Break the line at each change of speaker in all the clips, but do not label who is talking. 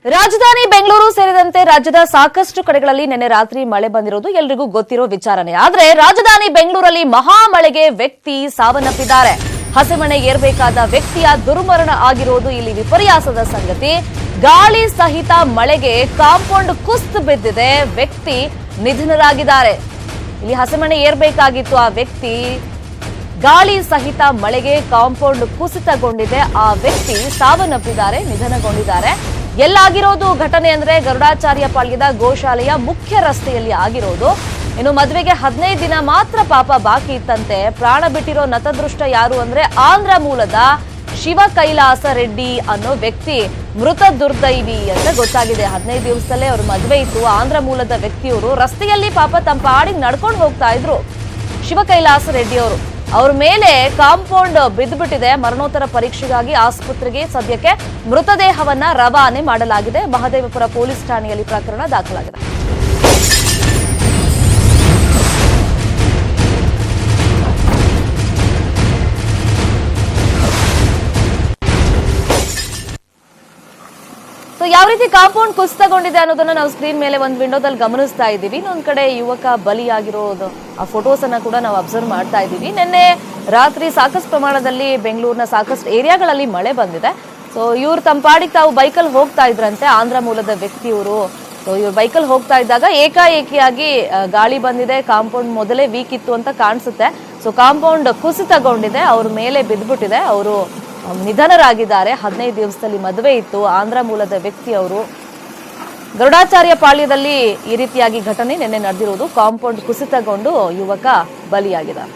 ರಾಜಧಾನಿ ಬೆಂಗಳೂರು ಸೇರಿದಂತೆ ರಾಜ್ಯದ ಸಾಕಷ್ಟು ಕಡೆಗಳಲ್ಲಿ ನಿನ್ನೆ ರಾತ್ರಿ ಮಳೆ ಬಂದಿರೋದು ಎಲ್ರಿಗೂ ಗೊತ್ತಿರೋ ವಿಚಾರನೆ. ಆದರೆ ರಾಜಧಾನಿ ಬೆಂಗಳೂರಲ್ಲಿ ಮಹಾಮಳೆಗೆ ವ್ಯಕ್ತಿ ಸಾವನ್ನಪ್ಪಿದ್ದಾರೆ. ಹಸೆಮಣೆ ಏರಬೇಕಾದ ವ್ಯಕ್ತಿಯ ದುರ್ಮರಣ ಆಗಿರೋದು ಇಲ್ಲಿ ವಿಪರ್ಯಾಸದ ಸಂಗತಿ. ಗಾಳಿ ಸಹಿತ ಮಳೆಗೆ ಕಾಂಪೌಂಡ್ ಕುಸಿದು ಬಿದ್ದಿದೆ, ವ್ಯಕ್ತಿ ನಿಧನರಾಗಿದ್ದಾರೆ. ಇಲ್ಲಿ ಹಸೆಮಣೆ ಏರಬೇಕಾಗಿತ್ತು ಆ ವ್ಯಕ್ತಿ, ಗಾಳಿ ಸಹಿತ ಮಳೆಗೆ ಕಾಂಪೌಂಡ್ ಕುಸಿತಗೊಂಡಿದೆ, ಆ ವ್ಯಕ್ತಿ ಸಾವನ್ನಪ್ಪಿದ್ದಾರೆ, ನಿಧನಗೊಂಡಿದ್ದಾರೆ. ಎಲ್ಲಾಗಿರೋದು ಘಟನೆ ಅಂದ್ರೆ ಗರುಡಾಚಾರ್ಯ ಪಾಳ್ಯದ ಗೋಶಾಲೆಯ ಮುಖ್ಯ ರಸ್ತೆಯಲ್ಲಿ ಆಗಿರೋದು. ಇನ್ನು ಮದುವೆಗೆ 15 ದಿನ ಮಾತ್ರ ಪಾಪ ಬಾಕಿ ಇತ್ತಂತೆ. ಪ್ರಾಣ ಬಿಟ್ಟಿರೋ ನತದೃಷ್ಟ ಯಾರು ಅಂದ್ರೆ ಆಂಧ್ರ ಮೂಲದ ಶಿವ ಕೈಲಾಸ ರೆಡ್ಡಿ ಅನ್ನೋ ವ್ಯಕ್ತಿ ಮೃತ ದುರ್ದೈವಿ ಅಂತ ಗೊತ್ತಾಗಿದೆ. 15 ದಿವಸದಲ್ಲೇ ಅವ್ರ ಮದುವೆ ಇತ್ತು. ಆಂಧ್ರ ಮೂಲದ ವ್ಯಕ್ತಿಯವರು ರಸ್ತೆಯಲ್ಲಿ ಪಾಪ ತಮ್ಮ ಪಾಡಿಗೆ ನಡ್ಕೊಂಡು ಹೋಗ್ತಾ ಇದ್ರು. ಶಿವ ಕೈಲಾಸ ರೆಡ್ಡಿ ಅವರು, ಅವ್ರ ಮೇಲೆ ಕಾಂಪೌಂಡ್ ಬಿದ್ದುಬಿಟ್ಟಿದೆ. ಮರಣೋತ್ತರ ಪರೀಕ್ಷೆಗಾಗಿ ಆಸ್ಪತ್ರೆಗೆ ಸದ್ಯಕ್ಕೆ ಮೃತದೇಹವನ್ನ ರವಾನೆ ಮಾಡಲಾಗಿದೆ. ಮಹದೇವಪುರ ಪೊಲೀಸ್ ಠಾಣೆಯಲ್ಲಿ ಪ್ರಕರಣ ದಾಖಲಾಗಿದೆ. ಸೊ ಯಾವ ರೀತಿ ಕಾಂಪೌಂಡ್ ಕುಸಿತಗೊಂಡಿದೆ ಅನ್ನೋದನ್ನ ನಾವು ಸ್ಕ್ರೀನ್ ಮೇಲೆ ಒಂದು ವಿಂಡೋದಲ್ಲಿ ಗಮನಿಸ್ತಾ ಇದ್ದೀವಿ. ಇನ್ನೊಂದ್ ಕಡೆ ಯುವಕ ಬಲಿಯಾಗಿರೋದು ಆ ಫೋಟೋಸ್ ಅನ್ನ ಕೂಡ ನಾವು ಅಬ್ಸರ್ವ್ ಮಾಡ್ತಾ ಇದ್ದೀವಿ. ನಿನ್ನೆ ರಾತ್ರಿ ಸಾಕಷ್ಟು ಪ್ರಮಾಣದಲ್ಲಿ ಬೆಂಗಳೂರಿನ ಸಾಕಷ್ಟು ಏರಿಯಾಗಳಲ್ಲಿ ಮಳೆ ಬಂದಿದೆ. ಸೊ ಇವ್ರು ತಮ್ಮ ಪಾಡಿಗೆ ತಾವು ಬೈಕಲ್ಲಿ ಹೋಗ್ತಾ ಇದ್ರಂತೆ, ಆಂಧ್ರ ಮೂಲದ ವ್ಯಕ್ತಿಯವರು. ಸೊ ಇವ್ರು ಬೈಕಲ್ಲಿ ಹೋಗ್ತಾ ಇದ್ದಾಗ ಏಕಾಏಕಿಯಾಗಿ ಗಾಳಿ ಬಂದಿದೆ. ಕಾಂಪೌಂಡ್ ಮೊದಲೇ ವೀಕ್ ಇತ್ತು ಅಂತ ಕಾಣಿಸುತ್ತೆ. ಸೊ ಕಾಂಪೌಂಡ್ ಕುಸಿತಗೊಂಡಿದೆ, ಅವ್ರ ಮೇಲೆ ಬಿದ್ದುಬಿಟ್ಟಿದೆ, ಅವರು ನಿಧನರಾಗಿದ್ದಾರೆ. 15 ದಿವಸದಲ್ಲಿ ಮದುವೆ ಇತ್ತು. ಆಂಧ್ರ ಮೂಲದ ವ್ಯಕ್ತಿ ಅವರು. ಗರುಡಾಚಾರ್ಯ ಪಾಳ್ಯದಲ್ಲಿ ಈ ರೀತಿಯಾಗಿ ಘಟನೆ ನಿನ್ನೆ ನಡೆದಿರುವುದು. ಕಾಂಪೌಂಡ್ ಕುಸಿತಗೊಂಡು ಯುವಕ ಬಲಿಯಾಗಿದ್ದಾರೆ.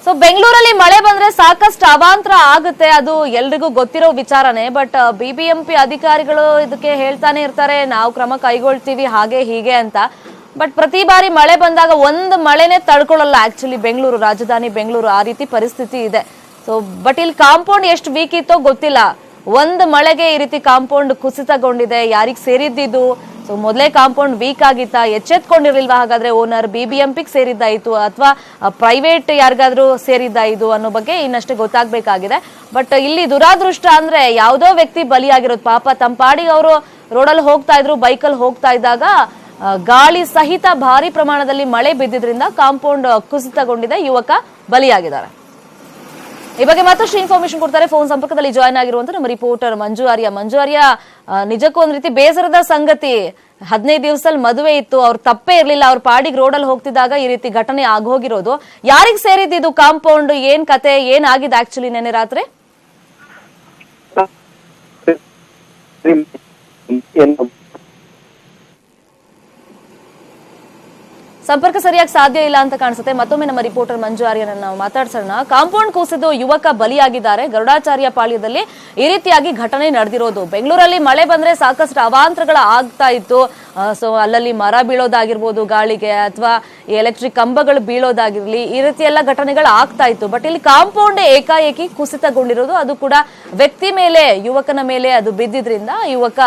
ಸೊ ಬೆಂಗಳೂರಲ್ಲಿ ಮಳೆ ಬಂದ್ರೆ ಸಾಕಷ್ಟು ಅವಾಂತರ ಆಗುತ್ತೆ, ಅದು ಎಲ್ರಿಗೂ ಗೊತ್ತಿರೋ ವಿಚಾರನೆ. ಬಟ್ ಬಿಬಿಎಂಪಿ ಅಧಿಕಾರಿಗಳು ಇದಕ್ಕೆ ಹೇಳ್ತಾನೆ ಇರ್ತಾರೆ, ನಾವು ಕ್ರಮ ಕೈಗೊಳ್ತೀವಿ ಹಾಗೆ ಹೀಗೆ ಅಂತ. ಬಟ್ ಪ್ರತಿ ಬಾರಿ ಮಳೆ ಬಂದಾಗ ಒಂದು ಮಳೆನೆ ತಡ್ಕೊಳ್ಳಲ್ಲ ಆಕ್ಚುಲಿ ಬೆಂಗಳೂರು, ರಾಜಧಾನಿ ಬೆಂಗಳೂರು. ಆ ರೀತಿ ಪರಿಸ್ಥಿತಿ ಇದೆ. ಸೊ ಬಟ್ ಇಲ್ಲಿ ಕಾಂಪೌಂಡ್ ಎಷ್ಟು ವೀಕ್ ಇತ್ತೋ ಗೊತ್ತಿಲ್ಲ, ಒಂದು ಮಳೆಗೆ ಈ ರೀತಿ ಕಾಂಪೌಂಡ್ ಕುಸಿತಗೊಂಡಿದೆ. ಯಾರಿಗ್ ಸೇರಿದ್ದಿದ್ದು? ಸೊ ಮೊದಲೇ ಕಾಂಪೌಂಡ್ ವೀಕ್ ಆಗಿತ್ತಾ? ಎಚ್ಚೆತ್ಕೊಂಡಿರ್ಲಿಲ್ವಾ ಹಾಗಾದ್ರೆ ಓನರ್? ಬಿಬಿಎಂಪಿಗೆ ಸೇರಿದ್ದಾಯ್ತು ಅಥವಾ ಪ್ರೈವೇಟ್ ಯಾರಿಗಾದ್ರೂ ಸೇರಿದ್ದಾಯ್ತು ಅನ್ನೋ ಬಗ್ಗೆ ಇನ್ನಷ್ಟೇ ಗೊತ್ತಾಗ್ಬೇಕಾಗಿದೆ. ಬಟ್ ಇಲ್ಲಿ ದುರಾದೃಷ್ಟ ಅಂದ್ರೆ ಯಾವುದೋ ವ್ಯಕ್ತಿ ಬಲಿಯಾಗಿರೋದು. ಪಾಪ ತಮ್ಮ ಪಾಡಿಗೆ ಅವರು ರೋಡಲ್ಲಿ ಹೋಗ್ತಾ ಇದ್ರು, ಬೈಕಲ್ಲಿ ಹೋಗ್ತಾ ಇದ್ದಾಗ ಗಾಳಿ ಸಹಿತ ಭಾರಿ ಪ್ರಮಾಣದಲ್ಲಿ ಮಳೆ ಬಿದ್ದಿದ್ರಿಂದ ಕಾಂಪೌಂಡ್ ಕುಸಿತಗೊಂಡಿದೆ, ಯುವಕ ಬಲಿಯಾಗಿದ್ದಾರೆ. ಈ ಬಗ್ಗೆ ಮತ್ತಷ್ಟು ಇನ್ಫಾರ್ಮೇಶನ್ ಕೊಡ್ತಾರೆ ಫೋನ್ ಸಂಪರ್ಕದಲ್ಲಿ ಜಾಯ್ನ್ ಆಗಿರುವಂತ ನಮ್ಮ ರಿಪೋರ್ಟರ್ ಮಂಜು ಆರ್ಯ. ಮಂಜು ಆರ್ಯ, ನಿಜಕ್ಕೂ ಒಂದ್ ರೀತಿ ಬೇಸರದ ಸಂಗತಿ. 15 ದಿವಸದಲ್ಲಿ ಮದುವೆ ಇತ್ತು, ಅವ್ರ ತಪ್ಪೇ ಇರ್ಲಿಲ್ಲ, ಅವ್ರ ಪಾಡಿಗೆ ರೋಡಲ್ಲಿ ಹೋಗ್ತಿದ್ದಾಗ ಈ ರೀತಿ ಘಟನೆ ಆಗೋಗಿರೋದು. ಯಾರಿಗ್ ಸೇರಿದ್ದು ಕಾಂಪೌಂಡ್? ಏನ್ ಕತೆ, ಏನ್ ಆಗಿದೆ ಆಕ್ಚುಲಿ ನೆನ್ನೆ ರಾತ್ರಿ? ಸಂಪರ್ಕ ಸರಿಯಾಗಿ ಸಾಧ್ಯ ಇಲ್ಲ ಅಂತ ಕಾಣಿಸುತ್ತೆ. ಮತ್ತೊಮ್ಮೆ ನಮ್ಮ ರಿಪೋರ್ಟರ್ ಮಂಜು ಆರ್ಯನನ್ನ ನಾವು ಮಾತಾಡ್ಸೋಣ. ಕಾಂಪೌಂಡ್ ಕುಸಿದು ಯುವಕ ಬಲಿಯಾಗಿದ್ದಾರೆ. ಗರುಡಾಚಾರ್ಯ ಪಾಳ್ಯದಲ್ಲಿ ಈ ರೀತಿಯಾಗಿ ಘಟನೆ ನಡೆದಿರೋದು. ಬೆಂಗಳೂರಲ್ಲಿ ಮಳೆ ಬಂದ್ರೆ ಸಾಕಷ್ಟು ಅವಾಂತರಗಳು ಆಗ್ತಾ ಇತ್ತು. ಸೊ ಅಲ್ಲಲ್ಲಿ ಮರ ಬೀಳೋದಾಗಿರ್ಬೋದು ಗಾಳಿಗೆ, ಅಥವಾ ಎಲೆಕ್ಟ್ರಿಕ್ ಕಂಬಗಳು ಬೀಳೋದಾಗಿರ್ಲಿ, ಈ ರೀತಿ ಎಲ್ಲ ಘಟನೆಗಳು ಆಗ್ತಾ ಇತ್ತು. ಬಟ್ ಇಲ್ಲಿ ಕಾಂಪೌಂಡ್ ಏಕಾಏಕಿ ಕುಸಿತಗೊಂಡಿರೋದು, ಅದು ಕೂಡ ವ್ಯಕ್ತಿ ಮೇಲೆ, ಯುವಕನ ಮೇಲೆ ಅದು ಬಿದ್ದಿದ್ರಿಂದ ಯುವಕ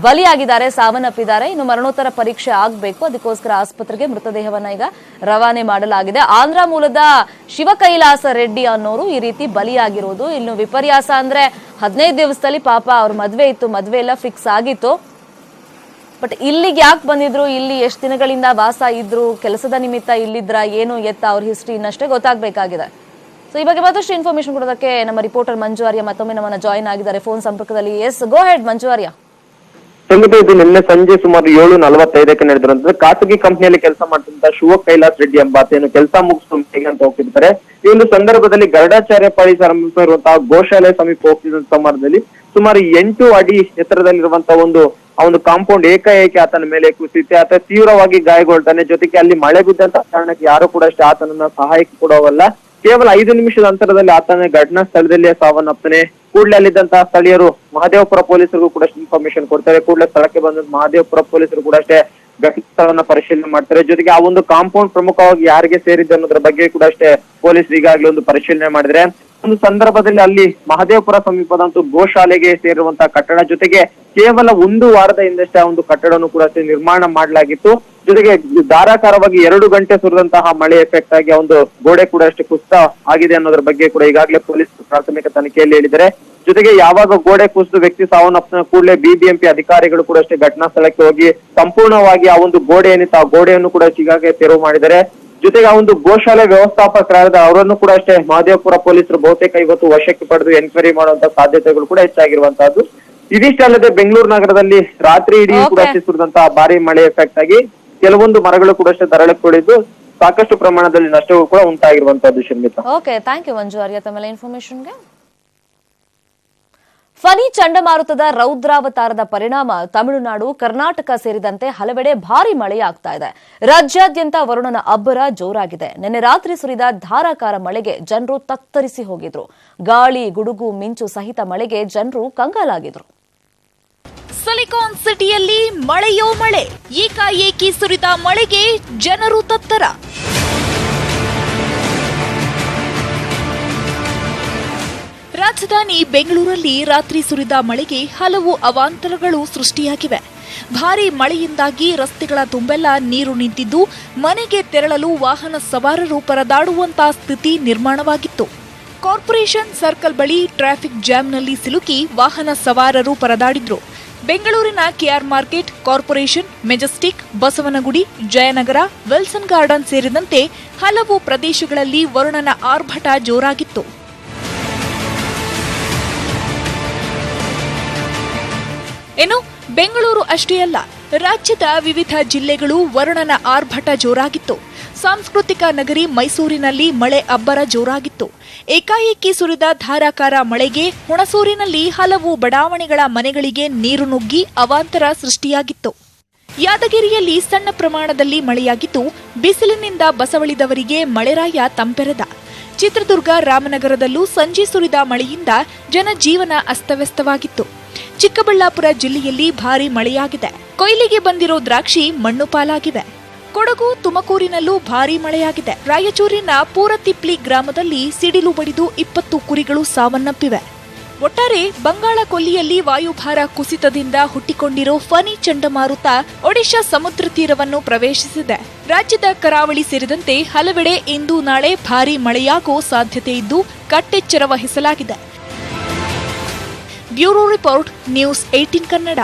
ಬಲಿಯಾಗಿದ್ದಾರೆ, ಸಾವನ್ನಪ್ಪಿದ್ದಾರೆ. ಇನ್ನು ಮರಣೋತ್ತರ ಪರೀಕ್ಷೆ ಆಗಬೇಕು, ಅದಕ್ಕೋಸ್ಕರ ಆಸ್ಪತ್ರೆಗೆ ಮೃತದೇಹವನ್ನ ಈಗ ರವಾನೆ ಮಾಡಲಾಗಿದೆ. ಆಂಧ್ರ ಮೂಲದ ಶಿವ ಕೈಲಾಸ ರೆಡ್ಡಿ ಅನ್ನೋರು ಈ ರೀತಿ ಬಲಿಯಾಗಿರೋದು. ಇನ್ನು ವಿಪರ್ಯಾಸ ಅಂದ್ರೆ 15 ದಿವಸದಲ್ಲಿ ಪಾಪ ಅವ್ರ ಮದ್ವೆ ಇತ್ತು, ಮದ್ವೆ ಎಲ್ಲ ಫಿಕ್ಸ್ ಆಗಿತ್ತು. ಬಟ್ ಇಲ್ಲಿಗೆ ಯಾಕೆ ಬಂದಿದ್ರು, ಇಲ್ಲಿ ಎಷ್ಟು ದಿನಗಳಿಂದ ವಾಸ ಇದ್ರು, ಕೆಲಸದ ನಿಮಿತ್ತ ಇಲ್ಲಿದ್ರ, ಏನು ಎತ್ತ, ಅವ್ರ ಹಿಸ್ಟ್ರಿ ಇನ್ನಷ್ಟೇ ಗೊತ್ತಾಗಬೇಕಾಗಿದೆ. ಸೊ ಈ ಬಗ್ಗೆ ಮತ್ತಷ್ಟು ಇನ್ಫಾರ್ಮೇಶನ್ ಕೊಡೋದಕ್ಕೆ ನಮ್ಮ ರಿಪೋರ್ಟರ್ ಮಂಜು ಆರ್ಯ ಮತ್ತೊಮ್ಮೆ ನಮ್ಮನ್ನ ಜಾಯ್ನ್ ಆಗಿದ್ದಾರೆ ಫೋನ್ ಸಂಪರ್ಕದಲ್ಲಿ. ಎಸ್, ಗೋ ಹೆಡ್ ಮಂಜು ಆರ್ಯ.
ಸಂಗೀತ, ಇದು ನಿನ್ನೆ ಸಂಜೆ ಸುಮಾರು 7:45 ನಡೆದಿರುವಂತದ್ದು. ಖಾಸಗಿ ಕಂಪನಿಯಲ್ಲಿ ಕೆಲಸ ಮಾಡ್ತಿದ್ದ ಶಿವ ಕೈಲಾಸ್ ರೆಡ್ಡಿ ಎಂಬಾತೇನು ಕೆಲಸ ಮುಗಿಸ್ಕೊಂಡು ಅಂತ ಹೋಗ್ತಿರ್ತಾರೆ. ಈ ಒಂದು ಸಂದರ್ಭದಲ್ಲಿ ಗರುಡಾಚಾರ್ಯ ಪಾಳ್ಯ ಇರುವಂತಹ ಗೋಶಾಲೆ ಸಮೀಪ ಹೋಗ್ತಿದ್ದ ಸಂದರ್ಭದಲ್ಲಿ ಸುಮಾರು 8 ಅಡಿ ಎತ್ತರದಲ್ಲಿರುವಂತಹ ಒಂದು ಕಾಂಪೌಂಡ್ ಏಕಾಏಕಿ ಆತನ ಮೇಲೆ ಕುಸಿತೆ. ಆತ ತೀವ್ರವಾಗಿ ಗಾಯಗೊಳ್ತಾನೆ. ಜೊತೆಗೆ ಅಲ್ಲಿ ಮಳೆ ಬಿದ್ದಂತ ಕಾರಣಕ್ಕೆ ಯಾರು ಕೂಡ ಅಷ್ಟೇ ಆತನನ್ನ ಸಹಾಯಕ್ಕೆ ಕೊಡೋವಲ್ಲ. ಕೇವಲ 5 ನಿಮಿಷದ ಅಂತರದಲ್ಲಿ ಆತನ ಘಟನಾ ಸ್ಥಳದಲ್ಲಿಯೇ ಸಾವನ್ನಪ್ಪನೆ. ಕೂಡಲೇ ಅಲ್ಲಿದ್ದಂತಹ ಸ್ಥಳೀಯರು ಮಹದೇವಪುರ ಪೊಲೀಸರಿಗೂ ಕೂಡ ಇನ್ಫಾರ್ಮೇಶನ್ ಕೊಡ್ತಾರೆ. ಕೂಡಲೇ ಸ್ಥಳಕ್ಕೆ ಬಂದ ಮಹದೇವಪುರ ಪೊಲೀಸರು ಕೂಡ ಅಷ್ಟೇ ಘಟನಾ ಸ್ಥಳವನ್ನ ಪರಿಶೀಲನೆ ಮಾಡ್ತಾರೆ. ಜೊತೆಗೆ ಆ ಒಂದು ಕಾಂಪೌಂಡ್ ಪ್ರಮುಖವಾಗಿ ಯಾರಿಗೆ ಸೇರಿದೆ ಅನ್ನೋದ್ರ ಬಗ್ಗೆ ಕೂಡ ಅಷ್ಟೇ ಪೊಲೀಸರು ಈಗಾಗಲೇ ಒಂದು ಪರಿಶೀಲನೆ ಮಾಡಿದ್ರೆ ಒಂದು ಸಂದರ್ಭದಲ್ಲಿ ಅಲ್ಲಿ ಮಹದೇವಪುರ ಸಮೀಪದಂತೂ ಗೋಶಾಲೆಗೆ ಸೇರಿರುವಂತಹ ಕಟ್ಟಡ ಜೊತೆಗೆ ಕೇವಲ ಒಂದು ವಾರದ ಹಿಂದಷ್ಟೇ ಆ ಒಂದು ಕಟ್ಟಡವನ್ನು ಕೂಡ ನಿರ್ಮಾಣ ಮಾಡಲಾಗಿತ್ತು. ಜೊತೆಗೆ ಧಾರಾಕಾರವಾಗಿ 2 ಗಂಟೆ ಸುರಿದಂತಹ ಮಳೆ ಎಫೆಕ್ಟ್ ಆಗಿ ಆ ಒಂದು ಗೋಡೆ ಕೂಡ ಅಷ್ಟೇ ಕುಸಿತ ಆಗಿದೆ ಅನ್ನೋದ್ರ ಬಗ್ಗೆ ಕೂಡ ಈಗಾಗಲೇ ಪೊಲೀಸ್ ಪ್ರಾಥಮಿಕ ತನಿಖೆಯಲ್ಲಿ ಹೇಳಿದ್ದಾರೆ. ಜೊತೆಗೆ ಯಾವಾಗ ಗೋಡೆ ಕುಸಿದು ವ್ಯಕ್ತಿ ಸಾವನ್ನಪ್ಪಿದ ಕೂಡಲೇ ಬಿಬಿಎಂಪಿ ಅಧಿಕಾರಿಗಳು ಕೂಡ ಅಷ್ಟೇ ಘಟನಾ ಸ್ಥಳಕ್ಕೆ ಹೋಗಿ ಸಂಪೂರ್ಣವಾಗಿ ಆ ಒಂದು ಗೋಡೆ ಏನಿತ್ತು ಆ ಗೋಡೆಯನ್ನು ಕೂಡ ಈಗಾಗಲೇ ತೆರವು ಮಾಡಿದ್ದಾರೆ. ಜೊತೆಗೆ ಆ ಒಂದು ಗೋಶಾಲೆ ವ್ಯವಸ್ಥಾಪಕರಾದ ಅವರನ್ನು ಕೂಡ ಅಷ್ಟೇ ಮಹದೇವಪುರ ಪೊಲೀಸರು ಬಹುತೇಕ ಇವತ್ತು ವಶಕ್ಕೆ ಪಡೆದು ಎನ್ಕ್ವೈರಿ ಮಾಡುವಂತ ಸಾಧ್ಯತೆಗಳು ಕೂಡ ಹೆಚ್ಚಾಗಿರುವಂತಹದ್ದು. ಇದಿಷ್ಟೇ ಅಲ್ಲದೆ ಬೆಂಗಳೂರು ನಗರದಲ್ಲಿ ರಾತ್ರಿ ಇಡೀ ಕೂಡ ಅಷ್ಟೇ ಸುರಿದಂತಹ ಭಾರಿ ಮಳೆ ಎಫೆಕ್ಟ್ ಆಗಿ ಕೆಲವೊಂದು ಮರಗಳು ಕೂಡ ಅಷ್ಟೇ ತರಳಕ್ಕೊಳಿದ್ದು ಸಾಕಷ್ಟು ಪ್ರಮಾಣದಲ್ಲಿ ನಷ್ಟವೂ ಕೂಡ ಉಂಟಾಗಿರುವಂತಹದ್ದು. ಶರ್ಮಿತಾ,
ಓಕೆ, ಥ್ಯಾಂಕ್ ಯು ಮಂಜು ಆರ್ಯ ತಮ್ಮೆಲ್ಲ ಇನ್ಫಾರ್ಮೇಶನ್ಗೆ. ಫನಿ ಚಂಡಮಾರುತದ ರೌದ್ರಾವತಾರದ ಪರಿಣಾಮ ತಮಿಳುನಾಡು, ಕರ್ನಾಟಕ ಸೇರಿದಂತೆ ಹಲವೆಡೆ ಭಾರಿ ಮಳೆಯಾಗ್ತಾ ಇದೆ. ರಾಜ್ಯಾದ್ಯಂತ ವರುಣನ ಅಬ್ಬರ ಜೋರಾಗಿದೆ. ನಿನ್ನೆ ರಾತ್ರಿ ಸುರಿದ ಧಾರಾಕಾರ ಮಳೆಗೆ ಜನರು ತತ್ತರಿಸಿ ಹೋಗಿದ್ರು. ಗಾಳಿ, ಗುಡುಗು, ಮಿಂಚು ಸಹಿತ ಮಳೆಗೆ ಜನರು ಕಂಗಾಲಾಗಿದ್ರು.
ಸಿಲಿಕಾನ್ ಸಿಟಿಯಲ್ಲಿ ಮಳೆಯೋ ಮಳೆ, ಏಕಾಏಕಿ ಸುರಿದ ಮಳೆಗೆ ಜನರು ತತ್ತರ. ರಾಜಧಾನಿ ಬೆಂಗಳೂರಲ್ಲಿ ರಾತ್ರಿ ಸುರಿದ ಮಳೆಗೆ ಹಲವು ಅವಾಂತರಗಳು ಸೃಷ್ಟಿಯಾಗಿವೆ. ಭಾರೀ ಮಳೆಯಿಂದಾಗಿ ರಸ್ತೆಗಳ ತುಂಬೆಲ್ಲ ನೀರು ನಿಂತಿದ್ದು, ಮನೆಗೆ ತೆರಳಲು ವಾಹನ ಸವಾರರು ಪರದಾಡುವಂತಹ ಸ್ಥಿತಿ ನಿರ್ಮಾಣವಾಗಿತ್ತು. ಕಾರ್ಪೊರೇಷನ್ ಸರ್ಕಲ್ ಬಳಿ ಟ್ರಾಫಿಕ್ ಜಾಮ್ನಲ್ಲಿ ಸಿಲುಕಿ ವಾಹನ ಸವಾರರು ಪರದಾಡಿದ್ರು. ಬೆಂಗಳೂರಿನ ಕೆಆರ್ ಮಾರ್ಕೆಟ್, ಕಾರ್ಪೊರೇಷನ್, ಮೆಜೆಸ್ಟಿಕ್, ಬಸವನಗುಡಿ, ಜಯನಗರ, ವಿಲ್ಸನ್ ಗಾರ್ಡನ್ ಸೇರಿದಂತೆ ಹಲವು ಪ್ರದೇಶಗಳಲ್ಲಿ ವರುಣನ ಆರ್ಭಟ ಜೋರಾಗಿತ್ತು. ಇನ್ನು ಬೆಂಗಳೂರು ಅಷ್ಟೇ ಅಲ್ಲ, ರಾಜ್ಯದ ವಿವಿಧ ಜಿಲ್ಲೆಗಳು ವರುಣನ ಆರ್ಭಟ ಜೋರಾಗಿತ್ತು. ಸಾಂಸ್ಕೃತಿಕ ನಗರಿ ಮೈಸೂರಿನಲ್ಲಿ ಮಳೆ ಅಬ್ಬರ ಜೋರಾಗಿತ್ತು. ಏಕಾಏಕಿ ಸುರಿದ ಧಾರಾಕಾರ ಮಳೆಗೆ ಹುಣಸೂರಿನಲ್ಲಿ ಹಲವು ಬಡಾವಣೆಗಳ ಮನೆಗಳಿಗೆ ನೀರು ನುಗ್ಗಿ ಅವಾಂತರ ಸೃಷ್ಟಿಯಾಗಿತ್ತು. ಯಾದಗಿರಿಯಲ್ಲಿ ಸಣ್ಣ ಪ್ರಮಾಣದಲ್ಲಿ ಮಳೆಯಾಗಿದ್ದು, ಬಿಸಿಲಿನಿಂದ ಬಸವಳಿದವರಿಗೆ ಮಳೆರಾಯ ತಂಪೆರೆದ. ಚಿತ್ರದುರ್ಗ, ರಾಮನಗರದಲ್ಲೂ ಸಂಜೆ ಸುರಿದ ಮಳೆಯಿಂದ ಜನಜೀವನ ಅಸ್ತವ್ಯಸ್ತವಾಗಿತ್ತು. ಚಿಕ್ಕಬಳ್ಳಾಪುರ ಜಿಲ್ಲೆಯಲ್ಲಿ ಭಾರೀ ಮಳೆಯಾಗಿದೆ. ಕೊಯ್ಲಿಗೆ ಬಂದಿರೋ ದ್ರಾಕ್ಷಿ ಮಣ್ಣು ಪಾಲಾಗಿವೆ. ಕೊಡಗು, ತುಮಕೂರಿನಲ್ಲೂ ಭಾರೀ ಮಳೆಯಾಗಿದೆ. ರಾಯಚೂರಿನ ಪೂರತಿಪ್ಲಿ ಗ್ರಾಮದಲ್ಲಿ ಸಿಡಿಲು ಬಡಿದು 20 ಕುರಿಗಳು ಸಾವನ್ನಪ್ಪಿವೆ. ಒಟ್ಟಾರೆ ಬಂಗಾಳ ಕೊಲ್ಲಿಯಲ್ಲಿ ವಾಯುಭಾರ ಕುಸಿತದಿಂದ ಹುಟ್ಟಿಕೊಂಡಿರೋ ಫನಿ ಚಂಡಮಾರುತ ಒಡಿಶಾ ಸಮುದ್ರ ತೀರವನ್ನು ಪ್ರವೇಶಿಸಿದೆ. ರಾಜ್ಯದ ಕರಾವಳಿ ಸೇರಿದಂತೆ ಹಲವೆಡೆ ಇಂದು ನಾಳೆ ಭಾರೀ ಮಳೆಯಾಗುವ ಸಾಧ್ಯತೆ ಇದ್ದು ಕಟ್ಟೆಚ್ಚರ ವಹಿಸಲಾಗಿದೆ. Bureau report, news 18 Kannada.